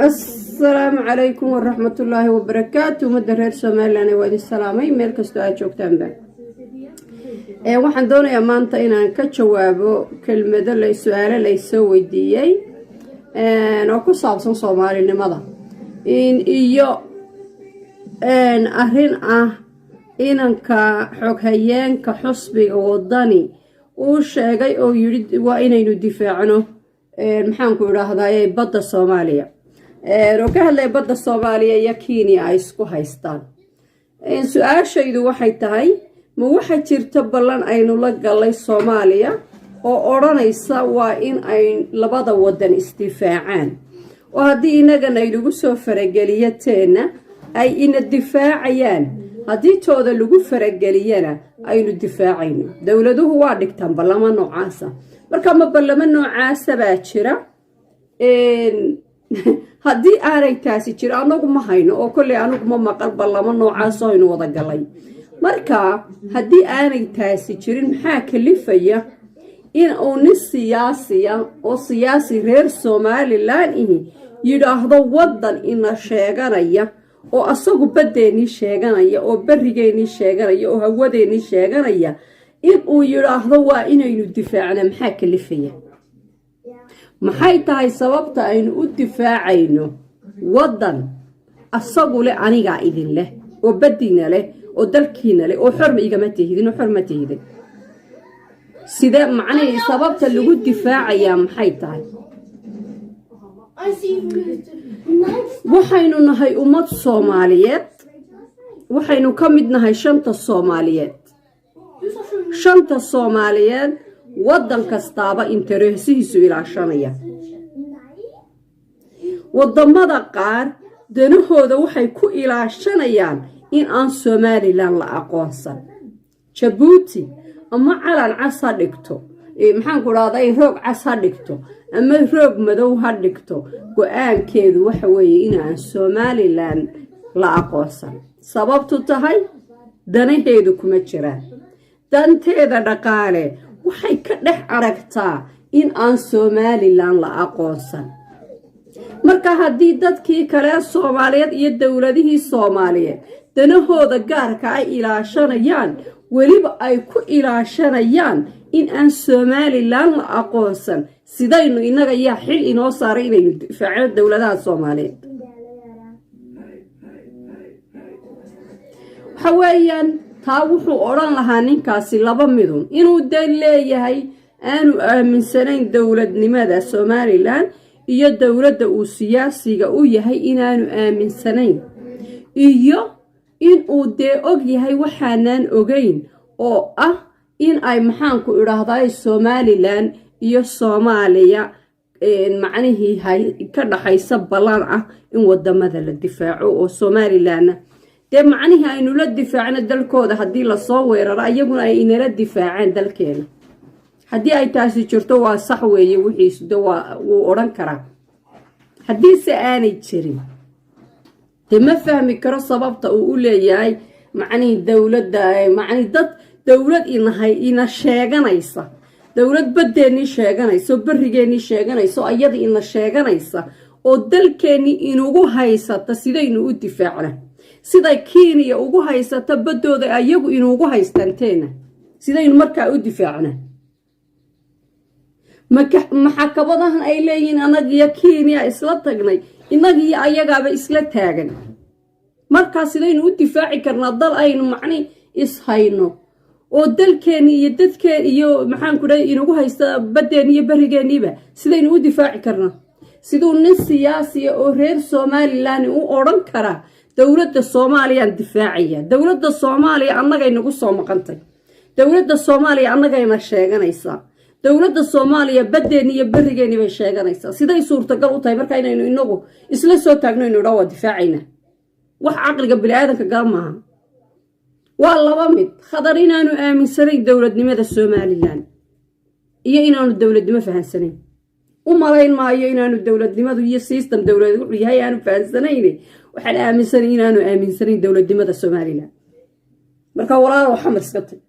السلام عليكم ورحمة الله وبركاته مدرير سوماليلاند وادي السلامي meel kasto aad joogtaanba waxaan doonayaa maanta inaan ka jawaabo kelmado su'aalo la soo weydiiyay oo ku saabsan Soomaalinimada iyo arrin inanka xoghayeenka xusbiga wadani uu sheegay oo yiri waa inaynu difaacno maxaan ku yiraahdaa badda Soomaaliya oo ka hadlay badda Soomaaliya iyo Kenya ay isku haystaan su'aashaydu waxay tahay ma waxa jirta ballan aynu la galay Soomaaliya oo oranaysa waa in ay labada wadan isdifaacaan oo haddii inagana lagu soo farageliyateena ay ina difaacayaan haddii tooda lagu farageliyana aynu difaacayno dawladuhu waa dhigtaan ballamo noocaasa marka ma ballamo noocaasa baa jira haddii aanay taasi jiro anagu ma hayno oo kulli anagu ma maqal ballamo noocaas oo aynu wada galay marka haddii aanay taasi jirin maxaa kalifaya in uu nin siyaasi reer Somaliland yiraahdo wadan ina sheeganaya oo asagu badeeni sheeganaya oo barigeeni sheeganaya oo hawadeeni sheeganaya in uu yiraahdo waa inaynu difaacna maxaa kalifaya maxay tahay sababta aynu u difaacayno wadan asagu le aniga idin leh oo badina leh oo dalkiina leh oo xorma igama tihidin oo xorma tihidin sida macnaheedu sababta lagu difaacaya maxay tahay waxaynu nahay ummad Soomaaliyeed waxaynu ka mid nahay shanta Soomaaliyeed wadan kastaaba interesihiisu ilaashanaya wadamada qaar danahooda waxay ku ilaashanayaan in aan Somaliland la aqoonsan Djibouti ama calan cas ha dhigto maxaan ku raadayay roog cas ha dhigto ama roog madow ha dhigto go'aankeedu waxa weeye in aan Somaliland la aqoonsan sababtu tahay danaheedu kuma jiraan danteeda dhaqaale waxay ka dhex aragtaa in aan Somaliland la aqoonsan marka haddii dadkii kale Soomaaliyeed iyo dawladihii Soomaaliyeed danahooda gaarka ay ilaashanayaan waliba ay ku ilaashanayaan in aan Somaliland la aqoonsan sidaynu inaga yaa xil inoo saaray inaynu difaacno dawladaha Soomaaliyeed xawayaan taa wuxuu oran lahaa ninkaasi laba midun inuu dan leeyahay aanu aaminsanayn dawladnimada Somaliland iyo dawladda uu siyaasiga u yahay inaanu aaminsanayn iyo in uu og yahay waxaanan ogeyn oo in ay maxaan ku iraahdaa Somaliland iyo Soomaaliya macnihii ka dhaxaysa balan in wadamada la difaaco oo Somaliland dee macnihii aynu la difaacno dalkooda haddii la soo weeraro ayaguna ay inala difaacaan dalkeena haddii ay taasi jirto waa sax weeye wixiisu wuu oran karaa haddii se aanay jirin dee ma fahmi karo sababta uu u leeyahay macnihii dawladda macnihii dawlad ina sheeganaysa dawlad badeeni sheeganaysa barigeeni sheeganaysa ayada ina sheeganaysa oo dalkeeni inugu haysata sidaynu u difaacna sida Kenya ugu haysata badooda ayagu inugu haystanteena sidaynu markaa u difaacna maxkamadahan ay leeyihiin anaga Kenya isla tagnay inaga ayagaaba isla taagan markaa sidaynu u difaaci karnaa dal aynu macni is hayno oo dalkeeni iyo dadkeeni iyo maxaan ku dhahay inugu haysta badeeni iyo barigeeniba sidaynu u difaaci karnaa sidoo nin siyaasi oo reer Somaliland u oran kara dawladda Soomaaliya difaacaya dawladda Soomaaliya annaga inagu soo maqantay dawladda Soomaaliya annaga ina sheeganaysa dawladda Soomaaliya badeeni iyo barigeeni bay sheeganaysa siday suurtagal u tahay marka inaynu inagu isla soo taagno inuu dhaw difaacayna wax aqliga bini'aadanka galmaha waa laba mid khadar inaanu aaminsanayn dawladnimada Somaliland iyo inaanu dawladnimo fahansanayn umalayn maayo inaanu dawladnimadu iyo system dawladeed wuxuu yahay aanu fahansanayn waxaan aaminsanayn inaanu aaminsanayn dawladnimada Somaliland marka walaal waxa marskatay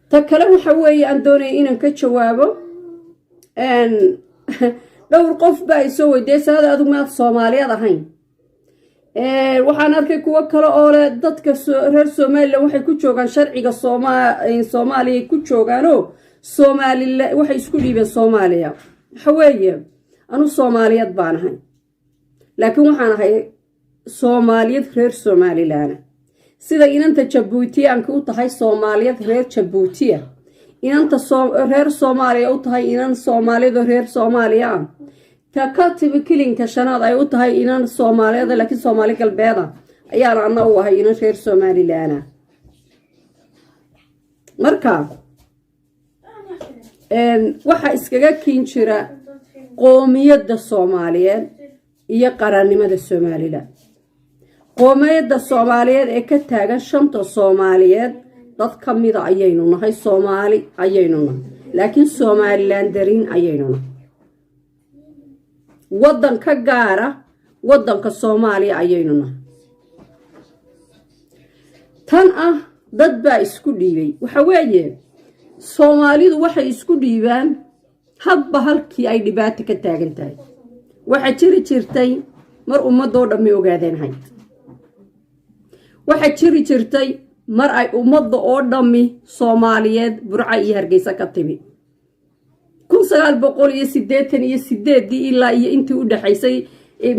ta kale waxa weeye aan doonay inaan ka jawaabo dhowr qof baa isoo weydiiyay saada adigu maad Soomaaliyeed ahayn waxaan arkay kuwa kale oo leh dadka reer Soomaaliland waxay ku joogaan sharciga Soomaaliya ku joogaanoo Soomaaliland waxay isku dhiibeen Soomaaliya waxa weeye anu Soomaaliyeed baan ahay laakiin waxaan ahay Soomaaliyeed reer Somaliland sida inanta Djibouti aan ku tahay Soomaaliyeed reer Djibouti inanta reer Soomaaliya u tahay inan Soomaaliyeed reer Soomaaliya كاتب كلين كشناد أي وتهاي إنان الصومالي هذا لكن صومالي كالبيضة أيان عنا وهاي إنان غير صومالي لأنا مركا waxa iskaga kiin jira qoomiyada Soomaaliyeed iyo qarannimada Soomaaliland qoomiyada Soomaaliyeed ee ka taagan shanta Soomaaliyeed dad kamid ah ayaynu nahay Soomaali ayaynu nahay laakiin Somaliland darin ayaynu nahay wadan ka gaara wadanka Soomaaliya ayaynu nahay tan ah dad baa isku dhiibay waxa weeye Soomaalidu waxay isku dhiibaan hadba halkii ay dhibaato ka taagan tahay waxa jirtay mar ummadoo dhammi ogaadeen hay waxa jirtay mar ay ummadda oo dhammi Soomaaliyeed Burca iyo Hargeysa ka timi 1988 ilaa iyo intii u dhaxaysay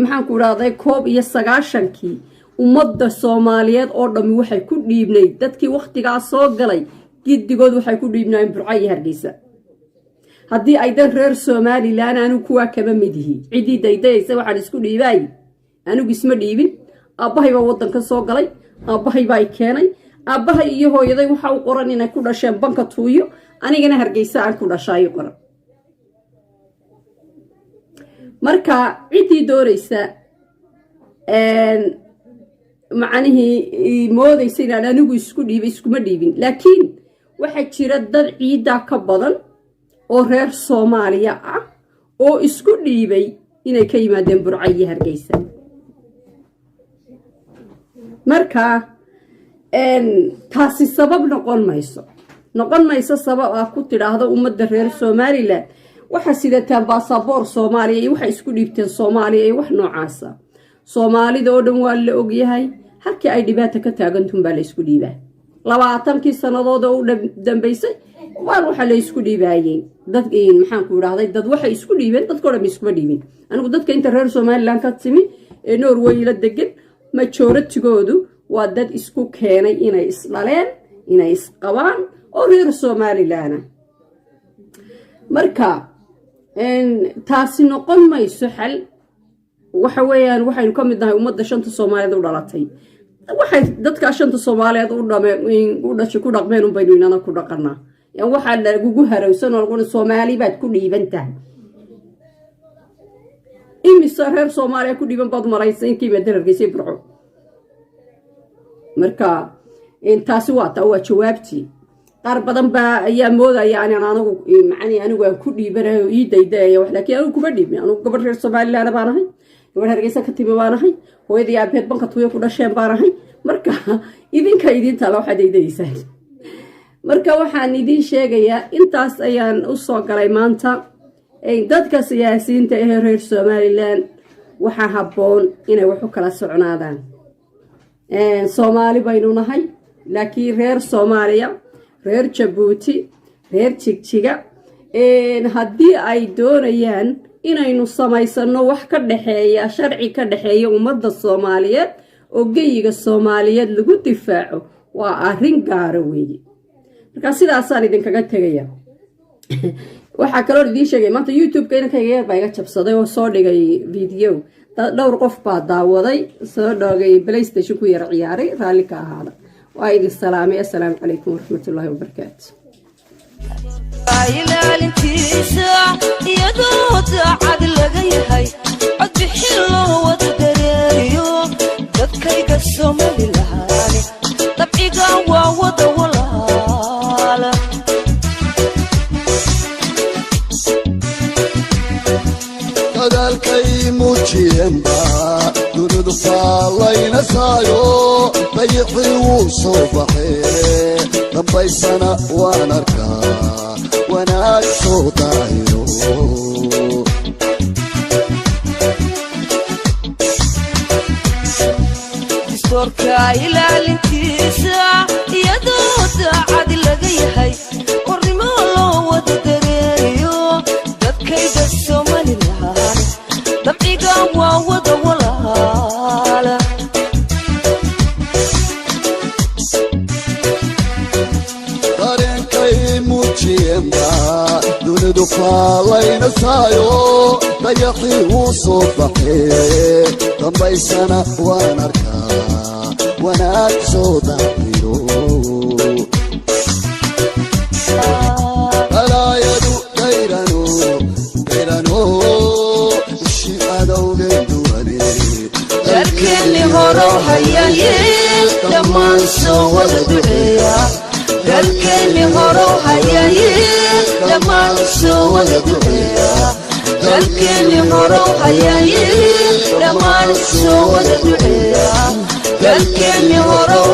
maxaan ku raadey koob iyo 9kii ummadda Soomaaliyeed oo dhammi waxay ku dhiibnay dadkii waqtigaas soo galay gidigood waxay ku dhiibnaan Burca iyo Hargeysa haddii ay dad reer Somaliland aanu kuwa kaba mid yihiin cidii daydaysa waxaan isku dhiibay anigu isma dhiibin aabahay baa wadanka soo galay aabahay baa keenay aabahay iyo hooyaday waxa uu qoran inay ku dhasheen banka Tuuyo anigana Hargeysa aan ku dhashay qoran marka cidii dooraysa macnaheedu moodaysa inaan anigu isku dhiibay iskuma dhiibin laakiin waxa jira dad ciida ka badan oo reer Soomaaliya ah oo isku dhiibay inay ka yimaadeen Burca iyo Hargeysa marka taasi sabab noqon mayso sabab ah ku tiraahdo ummadda reer Somaliland waxa sidataan baasaboor Soomaaliya waxa isku dhiibteen Soomaaliya wax noocaas Soomaalida oo dhan waa la og yahay halkii ay dhibaato ka taagantum baa la isku dhiibaa 20kii sanadood oo dambeysay waxa la isku dhiibaayay dad maxaan ku raahday dad waxa isku dhiibeen dadkoo dhan isku dhiibin anigu dadka inta reer Somaliland ka timi ee Norway la degan majority-goodu waa dad isku keenay inay isdhaleen inay isqabaan oo reer Somaliland marka taasi noqon mayso xal waxa weeyaan waxaynu ka mid nahay ummadda shanta Soomaaliyeed u dhalatay waxay dadka shanta Soomaaliyeed u dhashay ku dhaqmeen un baynu inana ku dhaqanaa waxa lagu harowsan oo lagu Soomaali baad ku dhiibantahay imisa reer Soomaaliya ku dhiiban baad maraysan intii madararkiisay Burco marka intaasi waa jawaabtii qaar badan baa ayaa moodaya anigu aan ku dhiibanayo ii daydayo wax laakiin anigu kuma dhiibin anigu gabadh reer Soomaaliland baan ahay gabadh Hargeysa ka timi baan ahay hooyadii aabeed banka Tuuyo ku dhasheen baan ahay marka idinta la waxa daydaysan marka waxaan idin sheegayaa intaas ayaan u soo galay maanta dadka siyaasiyiinta ee reer Somaliland waxa habboon inay wax u kala socnaadaan Soomaali baynu nahay laakiin reer Soomaaliya reer Djibouti reer Jigjiga haddii ay doonayaan inaynu samaysano wax ka dhaxeeya sharci ka dhaxeeya ummadda Soomaaliyeed oo geyiga Soomaaliyeed lagu difaaco waa arrin gaar ah weeye marka sidaasaan idinkaga tagaya waxa kale oo idin sheegay maanta YouTube-ka inankayga baa iga jabsaday oo soo dhigay video dhowr qof baa daawaday soo dhogay PlayStation ku yar ciyaaray raali ka ahaada waa idin salaamay assalaamu calaykum waraxmatullaahi wabarakaatuh ilaalintiisa iyadoo daacad laga yahay cod bixin loo wada dareeriyo dadkayga Somaliland dabciga waa wada walaala dadaalkay muujiyeenba dunidu faalayna saayo dayixii wuu soo baxee dambaysana waan arkaa wanaag soo daahiro ilaalintiisa iyadoo daacad laga yahay qornimo loo wada dareeriyo dadkayga Somaliland dabciga waa wada walaala dareenkay muujiyeenba dunidu faalayna saayo dayaxii wuu soo baxee dambaysana waan arkaa wanaag soo daahiro balaayadu dayrano ishi cadowgeedu wareere dalkeeni horow hayayeen dhammaan soo wada duceeya dalkeeni horow hayayeen dhammaan soo wada duceeya dalkeeni horow hayayeen dhammaan soo wada duceeya dalkeeni horow